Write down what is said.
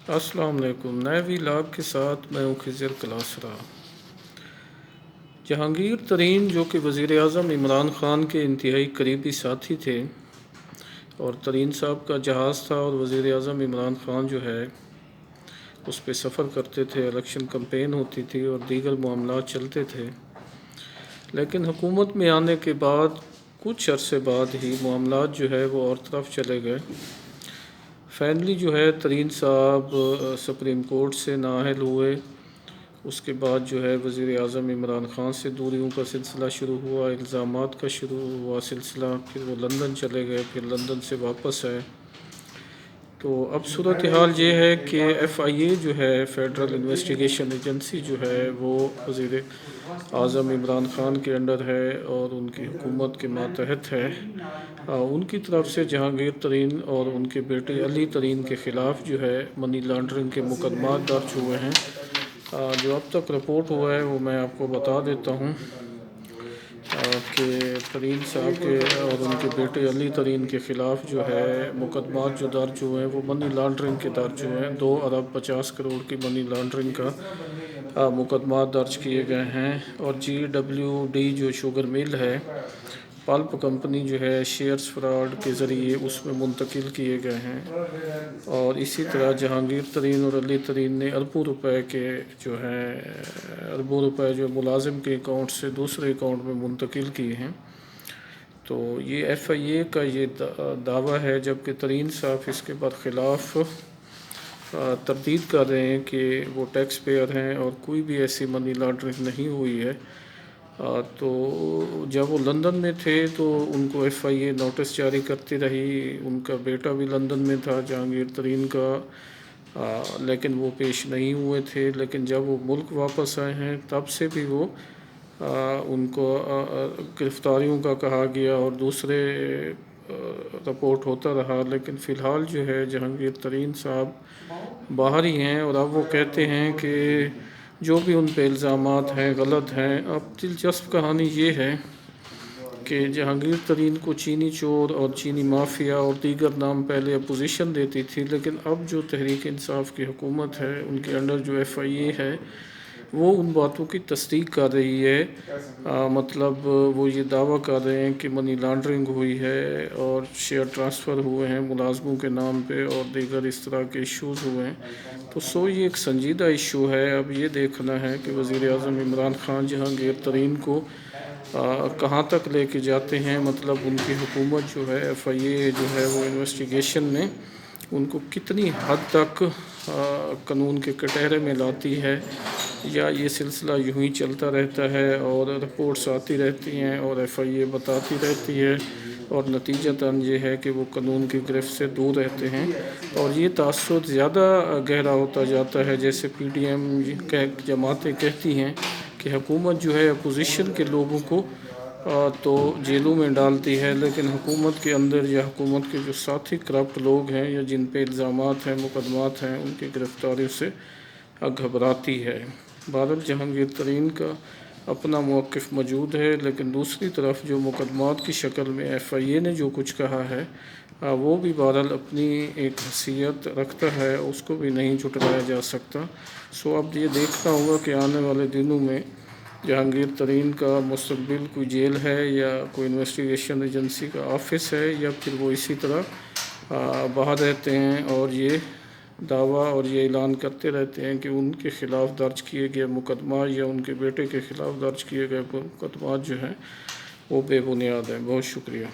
السلام علیکم، نئے ویلاگ کے ساتھ میں ہوں خضر کلاسرا۔ جہانگیر ترین جو کہ وزیر اعظم عمران خان کے انتہائی قریبی ساتھی تھے، اور ترین صاحب کا جہاز تھا اور وزیر اعظم عمران خان جو ہے اس پہ سفر کرتے تھے، الیکشن کمپین ہوتی تھی اور دیگر معاملات چلتے تھے، لیکن حکومت میں آنے کے بعد کچھ عرصے بعد ہی معاملات جو ہے وہ اور طرف چلے گئے۔ فائنلی جو ہے ترین صاحب سپریم کورٹ سے نااہل ہوئے، اس کے بعد جو ہے وزیر اعظم عمران خان سے دوریوں کا سلسلہ شروع ہوا، الزامات کا شروع ہوا سلسلہ، پھر وہ لندن چلے گئے، پھر لندن سے واپس آئے۔ تو اب صورتحال یہ ہے کہ ایف آئی اے جو ہے فیڈرل انویسٹیگیشن ایجنسی جو ہے وہ وزیر اعظم عمران خان کے انڈر ہے اور ان کی حکومت کے ماتحت ہے۔ ان کی طرف سے جہانگیر ترین اور ان کے بیٹے علی ترین کے خلاف جو ہے منی لانڈرنگ کے مقدمات درج ہوئے ہیں۔ جو اب تک رپورٹ ہوا ہے وہ میں آپ کو بتا دیتا ہوں کہ ترین صاحب کے اور ان کے بیٹے علی ترین کے خلاف جو ہے مقدمات جو درج ہوئے ہیں وہ منی لانڈرنگ کے درج ہوئے ہیں۔ 2 ارب 50 کروڑ کی منی لانڈرنگ کا مقدمات درج کیے گئے ہیں، اور GWD جو شوگر مل ہے، پلپ کمپنی جو ہے، شیئرز فراڈ کے ذریعے اس میں منتقل کیے گئے ہیں، اور اسی طرح جہانگیر ترین اور علی ترین نے اربوں روپے جو ملازم کے اکاؤنٹ سے دوسرے اکاؤنٹ میں منتقل کیے ہیں۔ تو یہ ایف آئی اے کا یہ دعویٰ ہے، جبکہ ترین صاحب اس کے برخلاف تردید کر رہے ہیں کہ وہ ٹیکس پیئر ہیں اور کوئی بھی ایسی منی لانڈرنگ نہیں ہوئی ہے۔ تو جب وہ لندن میں تھے تو ان کو ایف آئی اے نوٹس جاری کرتی رہی، ان کا بیٹا بھی لندن میں تھا جہانگیر ترین کا، لیکن وہ پیش نہیں ہوئے تھے، لیکن جب وہ ملک واپس آئے ہیں تب سے بھی وہ ان کو گرفتاریوں کا کہا گیا اور دوسرے رپورٹ ہوتا رہا، لیکن فی الحال جو ہے جہانگیر ترین صاحب باہر ہی ہیں، اور اب وہ کہتے ہیں کہ جو بھی ان پہ الزامات ہیں غلط ہیں۔ اب دلچسپ کہانی یہ ہے کہ جہانگیر ترین کو چینی چور اور چینی مافیا اور دیگر نام پہلے اپوزیشن دیتی تھی، لیکن اب جو تحریک انصاف کی حکومت ہے ان کے انڈر جو ایف آئی اے ہے وہ ان باتوں کی تصدیق کر رہی ہے۔ مطلب وہ یہ دعویٰ کر رہے ہیں کہ منی لانڈرنگ ہوئی ہے اور شیئر ٹرانسفر ہوئے ہیں ملازموں کے نام پہ اور دیگر اس طرح کے ایشوز ہوئے ہیں۔ تو یہ ایک سنجیدہ ایشو ہے۔ اب یہ دیکھنا ہے کہ وزیر اعظم عمران خان جہانگیر ترین کو کہاں تک لے کے جاتے ہیں، مطلب ان کی حکومت جو ہے ایف آئی اے جو ہے وہ انویسٹیگیشن میں ان کو کتنی حد تک قانون کے کٹہرے میں لاتی ہے، یا یہ سلسلہ یوں ہی چلتا رہتا ہے اور رپورٹس آتی رہتی ہیں اور ایف آئی اے بتاتی رہتی ہے، اور نتیجتاً یہ ہے کہ وہ قانون کی گرفت سے دور رہتے ہیں، اور یہ تعصب زیادہ گہرا ہوتا جاتا ہے۔ جیسے پی ڈی ایم جماعتیں کہتی ہیں کہ حکومت جو ہے اپوزیشن کے لوگوں کو تو جیلوں میں ڈالتی ہے، لیکن حکومت کے اندر یا حکومت کے جو ساتھی کرپٹ لوگ ہیں یا جن پہ الزامات ہیں مقدمات ہیں ان کی گرفتاریوں سے گھبراتی ہے۔ بہرحال جہانگیر ترین کا اپنا موقف موجود ہے، لیکن دوسری طرف جو مقدمات کی شکل میں ایف آئی اے نے جو کچھ کہا ہے وہ بھی بہرحال اپنی ایک حیثیت رکھتا ہے، اس کو بھی نہیں جھٹلایا جا سکتا۔ اب یہ دیکھنا ہوگا کہ آنے والے دنوں میں جہانگیر ترین کا مستقبل کوئی جیل ہے یا کوئی انویسٹیگیشن ایجنسی کا آفس ہے، یا پھر وہ اسی طرح باہر رہتے ہیں اور یہ دعویٰ اور یہ اعلان کرتے رہتے ہیں کہ ان کے خلاف درج کیے گئے مقدمات یا ان کے بیٹے کے خلاف درج کیے گئے مقدمات جو ہیں وہ بے بنیاد ہیں۔ بہت شکریہ۔